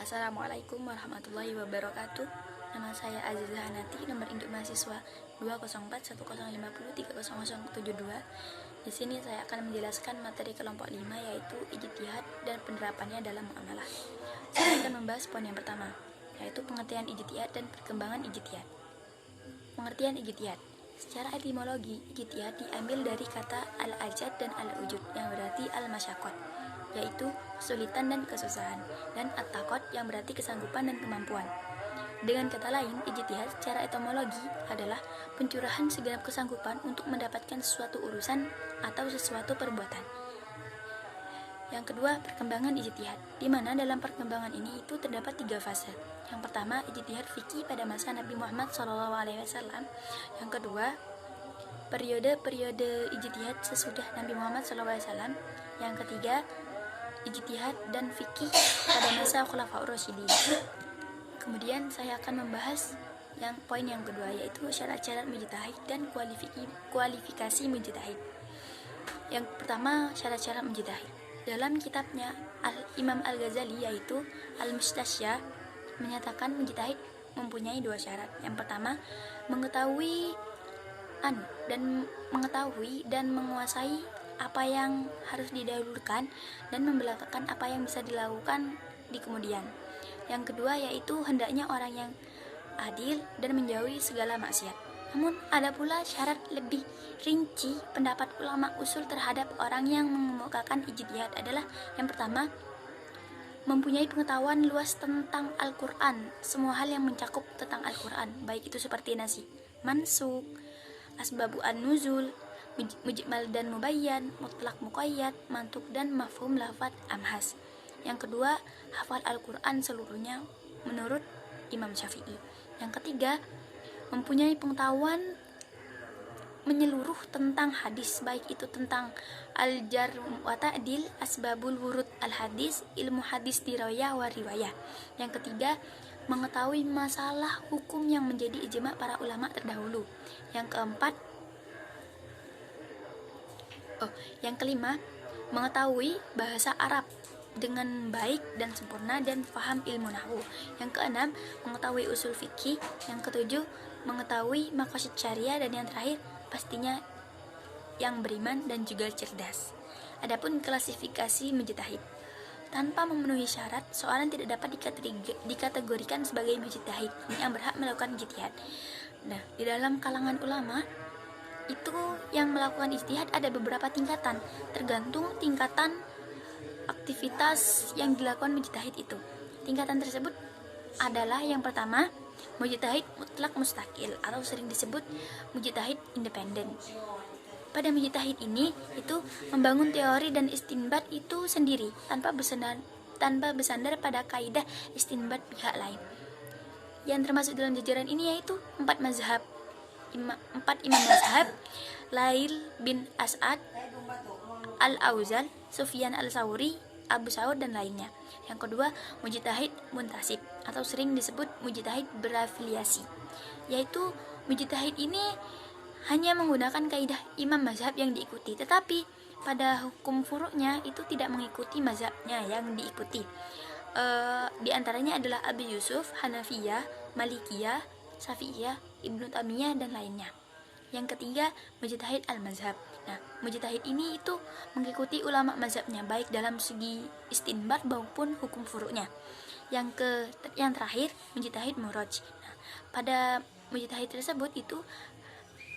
Assalamualaikum warahmatullahi wabarakatuh. Nama saya Azizah Hanati, nomor induk mahasiswa 2041050300072. Di sini saya akan menjelaskan materi kelompok 5, yaitu ijtihad dan penerapannya dalam muamalah. Saya akan membahas poin yang pertama, yaitu pengertian ijtihad dan perkembangan ijtihad. Pengertian ijtihad. Secara etimologi, ijtihad diambil dari kata al-ajad dan al-ujud yang berarti al-masyaqqat, yaitu kesulitan dan kesusahan, dan at-taqat yang berarti kesanggupan dan kemampuan. Dengan kata lain, ijtihad secara etimologi adalah pencurahan segenap kesanggupan untuk mendapatkan sesuatu urusan atau sesuatu perbuatan. Yang kedua, perkembangan ijtihad, di mana dalam perkembangan ini itu terdapat 3 fase. Yang pertama, ijtihad fikih pada masa Nabi Muhammad SAW. Yang kedua, periode-periode ijtihad sesudah Nabi Muhammad SAW. Yang ketiga, ijtihad dan fikih pada masa Khulafaur Rasyidin. Kemudian saya akan membahas poin yang kedua, yaitu syarat-syarat mujtahid dan kualifikasi mujtahid. Yang pertama, syarat-syarat mujtahid. Dalam kitabnya Imam Al-Ghazali, yaitu Al-Mustasya, menyatakan mujtahid mempunyai 2 syarat. Yang pertama, mengetahui dan menguasai apa yang harus didahulukan dan membelakangkan apa yang bisa dilakukan di kemudian. Yang kedua, yaitu hendaknya orang yang adil dan menjauhi segala maksiat. Namun ada pula syarat lebih rinci. Pendapat ulama usul terhadap orang yang mengemukakan ijtihad adalah yang pertama, mempunyai pengetahuan luas tentang Al-Quran, semua hal yang mencakup tentang Al-Quran, baik itu seperti nasih, mansukh, asbabu an-nuzul, mujmal dan mubayyan, mutlak muqayyad, mantuk dan mafhum lafaz amhas. Yang kedua, hafal Al-Quran seluruhnya menurut Imam Syafi'i. Yang ketiga, mempunyai pengetahuan menyeluruh tentang hadis, baik itu tentang al-jar wa ta'dil, asbabul wurud al-hadis, ilmu hadis dirayah wa riwayah. Yang ketiga, mengetahui masalah hukum yang menjadi ijma' para ulama terdahulu. Yang kelima, mengetahui bahasa Arab dengan baik dan sempurna dan faham ilmu nahwu. Yang keenam, mengetahui usul fikih. Yang ketujuh, mengetahui maqasid syariah, dan yang terakhir pastinya yang beriman dan juga cerdas. Adapun klasifikasi mujtahid, tanpa memenuhi syarat, seorang tidak dapat dikategorikan sebagai mujtahid yang berhak melakukan ijtihad. Nah, di dalam kalangan ulama itu yang melakukan ijtihad ada beberapa tingkatan, tergantung tingkatan aktivitas yang dilakukan mujtahid itu. Tingkatan tersebut adalah yang pertama, mujtahid mutlak mustaqil atau sering disebut mujtahid independen. Pada mujtahid ini itu membangun teori dan istinbat itu sendiri tanpa bersandar pada kaidah istinbat pihak lain. Yang termasuk dalam jajaran ini yaitu 4 imam mazhab, Lail bin As'ad, Al-Auzal, Sufyan Al-Tsauri, Abu Saud, dan lainnya. Yang kedua, mujtahid muntasib atau sering disebut mujtahid berafiliasi, yaitu mujtahid ini hanya menggunakan kaidah imam mazhab yang diikuti, tetapi pada hukum furu'nya itu tidak mengikuti mazhabnya yang diikuti. Di antaranya adalah Abi Yusuf, Hanafiyah, Malikiyah, Syafi'iyah, Ibnu Taimiyah, dan lainnya. Yang ketiga, mujtahid al-mazhab. Nah, mujtahid ini itu mengikuti ulama mazhabnya baik dalam segi istinbat maupun hukum furu'nya. Yang terakhir, mujtahid muraj. Nah, pada mujtahid tersebut itu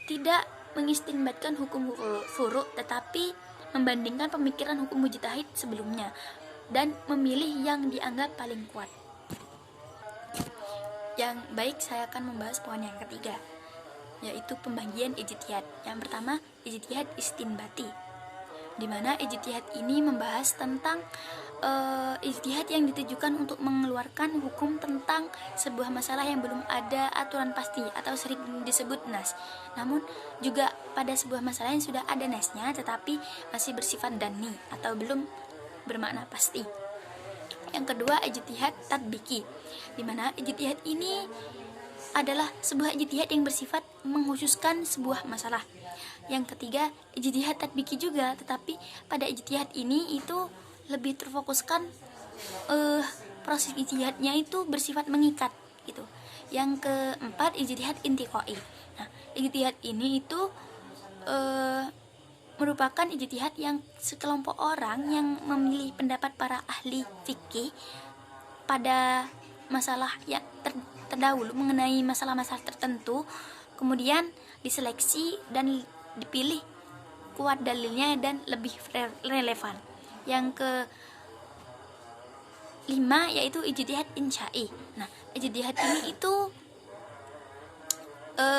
tidak mengistinbatkan hukum furu', tetapi membandingkan pemikiran hukum mujtahid sebelumnya dan memilih yang dianggap paling kuat. Yang baik, saya akan membahas poin yang ketiga, yaitu pembagian ijtihad. Yang pertama, ijtihad istinbati, di mana ijtihad ini membahas tentang ijtihad yang ditujukan untuk mengeluarkan hukum tentang sebuah masalah yang belum ada aturan pasti atau sering disebut nas. Namun juga pada sebuah masalah yang sudah ada nasnya tetapi masih bersifat dhanni atau belum bermakna pasti. Yang kedua, ijtihad tatbiki, di mana ijtihad ini adalah sebuah ijtihad yang bersifat mengkhususkan sebuah masalah. Yang ketiga, ijtihad tatbiki juga, tetapi pada ijtihad ini itu lebih terfokuskan proses ijtihadnya itu bersifat mengikat gitu. Yang keempat, ijtihad intiqai. Nah, ijtihad ini itu merupakan ijtihad yang sekelompok orang yang memilih pendapat para ahli fikih pada masalah yang terdahulu mengenai masalah-masalah tertentu, kemudian diseleksi dan dipilih kuat dalilnya dan lebih relevan. Yang ke 5 yaitu ijtihad insyai. Nah, ijtihad ini itu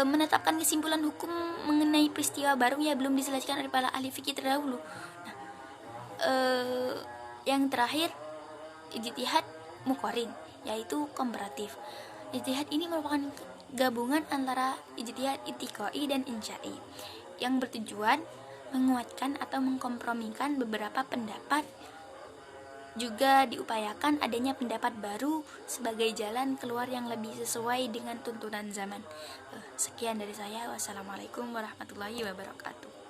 menetapkan kesimpulan hukum mengenai peristiwa baru yang belum diselesaikan oleh para ahli fikih terdahulu. Nah, yang terakhir ijtihad muqarrin, yaitu komparatif. Ijtihad ini merupakan gabungan antara ijtihad intiqai dan insyai yang bertujuan menguatkan atau mengkompromikan beberapa pendapat. Juga diupayakan adanya pendapat baru sebagai jalan keluar yang lebih sesuai dengan tuntunan zaman. Sekian dari saya. Wassalamualaikum warahmatullahi wabarakatuh.